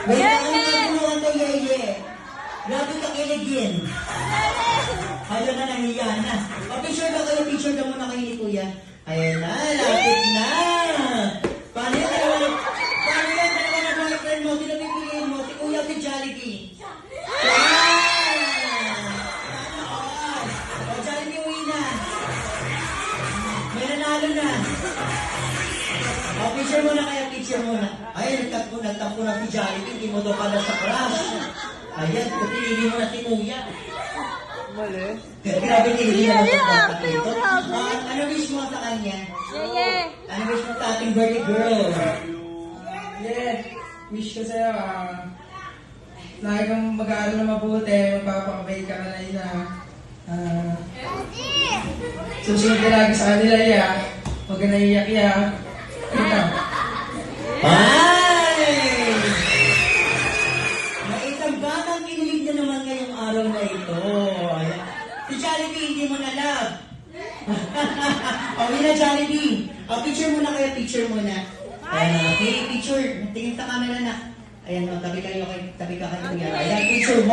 Wait, ang nagtulungan kay Yeye. Grabe ka kiligin. Ayaw na nahiya na. Picture ka kayo, picture ka muna kayo ni Kuya. Ayan na, lapit na. Paano yan? Paano yan? Dalawa na boyfriend mo, pinapipiliin mo, si Kuya si Jollibee. O, Jollibee, uwi na. May nanalo na. O, picture muna kaya, picture muna. Ay, nagtampo na si Jollibee, hindi mo daw pala sa crush. Ayan, pinili mo na si Kuya. Mali. Grabe nilili na Yeah, yeah, grabe. Ano wish mo sa kanya? Yeah. Ano wish mo sa ating birthday girl? Yeah. Wish ko sa'yo, lagi kang mag-aaral na mabuti, magpapakabay ka na ina. Susunod ka lagi sa kanila, ya. Huwag ka naiyak, ya. Ito. Ay! Naitang batang kinilig na naman ngayong araw na ito. Ayan. Si Jollibee, hindi mo na love. Okay na, Jollibee. Picture muna kayo, picture muna. Ayan, okay, picture. Tingin sa camera na. Ayan, tabi ka kayo. Ayan, picture. 1,